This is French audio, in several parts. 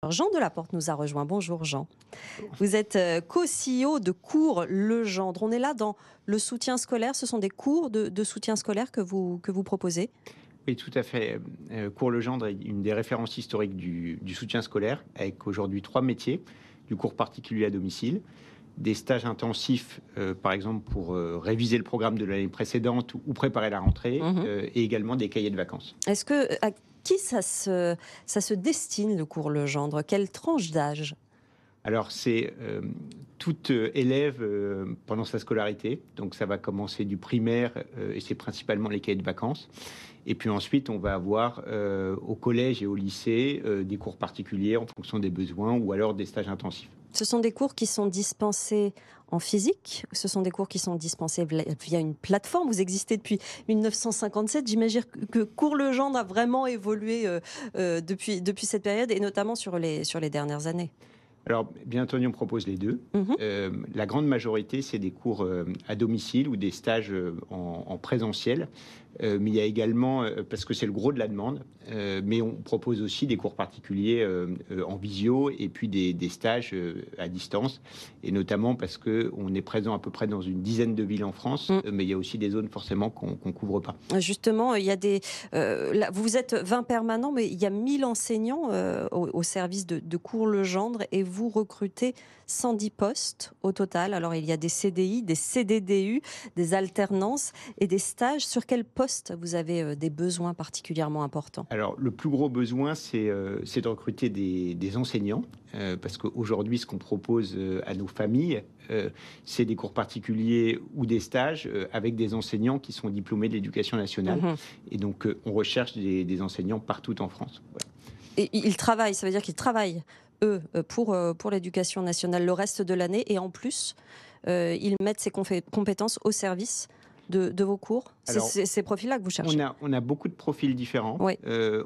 Alors, Jean Delaporte nous a rejoint. Bonjour Jean. Vous êtes co-CEO de Cours Legendre. On est là dans le soutien scolaire. Ce sont des cours de soutien scolaire que vous proposez? Oui, tout à fait. Cours Legendre est une des références historiques du soutien scolaire, avec aujourd'hui 3 métiers: du cours particulier à domicile, des stages intensifs, par exemple pour réviser le programme de l'année précédente ou préparer la rentrée, Mhm. et également des cahiers de vacances. Est-ce que à qui ça se destine, le Cours Legendre? Quelle tranche d'âge? Alors, c'est tout élève pendant sa scolarité. Donc, ça va commencer du primaire, et c'est principalement les cahiers de vacances. Et puis ensuite, on va avoir au collège et au lycée des cours particuliers en fonction des besoins ou alors des stages intensifs. Ce sont des cours qui sont dispensés en physique? Ce sont des cours qui sont dispensés via une plateforme? Vous existez depuis 1957. J'imagine que Cours Legendre a vraiment évolué depuis cette période, et notamment sur les dernières années. Alors, bien entendu, on propose les deux. Mhm. La grande majorité, c'est des cours à domicile ou des stages en présentiel. Mais il y a également, parce que c'est le gros de la demande, mais on propose aussi des cours particuliers en visio et puis des stages à distance. Et notamment parce qu'on est présent à peu près dans une dizaine de villes en France, mais il y a aussi des zones forcément qu'on ne couvre pas. Justement, il y a là, vous êtes 20 permanents, mais il y a 1000 enseignants au service de Cours Legendre, et vous recrutez 110 postes au total. Alors, il y a des CDI, des CDDU, des alternances et des stages. Sur quel poste vous avez des besoins particulièrement importants? Alors, le plus gros besoin, c'est de recruter des enseignants, parce qu'aujourd'hui, ce qu'on propose à nos familles, c'est des cours particuliers ou des stages avec des enseignants qui sont diplômés de l'Éducation nationale. Mhm. Et donc, on recherche des enseignants partout en France. Voilà. Et ils travaillent, ça veut dire qu'ils travaillent, eux, pour l'éducation nationale le reste de l'année, et en plus, ils mettent ces compétences au service de vos cours. C'est Alors, ces profils-là que vous cherchez? on a beaucoup de profils différents. Oui.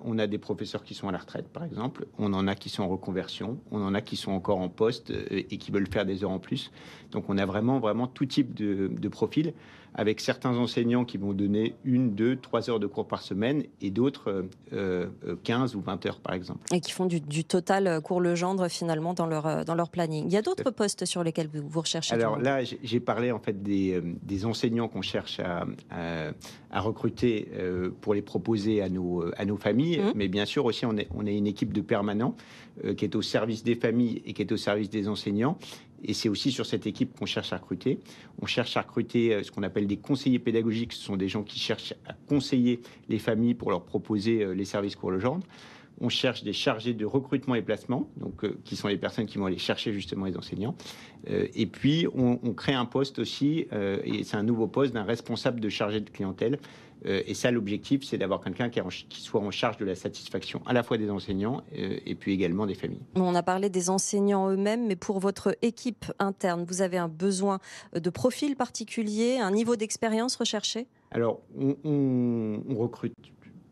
On a des professeurs qui sont à la retraite, par exemple. On en a qui sont en reconversion. On en a qui sont encore en poste et qui veulent faire des heures en plus. Donc, on a vraiment tout type de profils, avec certains enseignants qui vont donner 1, 2, 3 heures de cours par semaine et d'autres 15 ou 20 heures, par exemple. Et qui font du total Cours Legendre finalement dans leur planning. Il y a d'autres postes sur lesquels vous recherchez du Alors monde? là, j'ai parlé en fait des enseignants qu'on cherche à recruter pour les proposer à nos familles. Mmh. Mais bien sûr aussi, on a une équipe de permanents qui est au service des familles et qui est au service des enseignants. Et c'est aussi sur cette équipe qu'on cherche à recruter. On cherche à recruter ce qu'on appelle des conseillers pédagogiques. Ce sont des gens qui cherchent à conseiller les familles pour leur proposer les services Cours Legendre. On cherche des chargés de recrutement et placement, donc qui sont les personnes qui vont aller chercher justement les enseignants. Et puis, on crée un poste aussi, et c'est un nouveau poste d'un responsable de chargé de clientèle. Et ça, l'objectif, c'est d'avoir quelqu'un qui soit en charge de la satisfaction à la fois des enseignants et puis également des familles. On a parlé des enseignants eux-mêmes, mais pour votre équipe interne, vous avez un besoin de profil particulier, un niveau d'expérience recherché? Alors, on recrute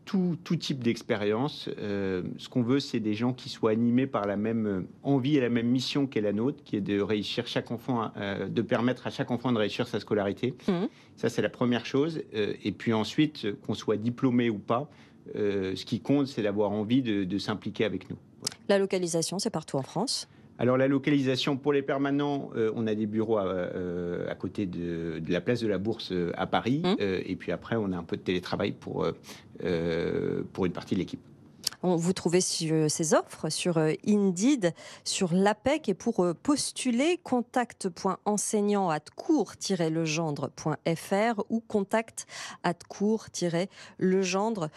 tout type d'expérience. Ce qu'on veut, c'est des gens qui soient animés par la même envie et la même mission qu'est la nôtre, qui est de réussir chaque enfant, de permettre à chaque enfant de réussir sa scolarité. Mmh. Ça, c'est la première chose. Et puis ensuite, qu'on soit diplômé ou pas, ce qui compte, c'est d'avoir envie de s'impliquer avec nous. Voilà. La localisation, c'est partout en France? Alors, la localisation pour les permanents, on a des bureaux à côté de la place de la Bourse à Paris. Mmh. Et puis après, on a un peu de télétravail pour une partie de l'équipe. Vous trouvez ces offres sur Indeed, sur l'APEC, et pour postuler, contact.enseignant@cours-legendre.fr ou contact@cours-legendre.fr.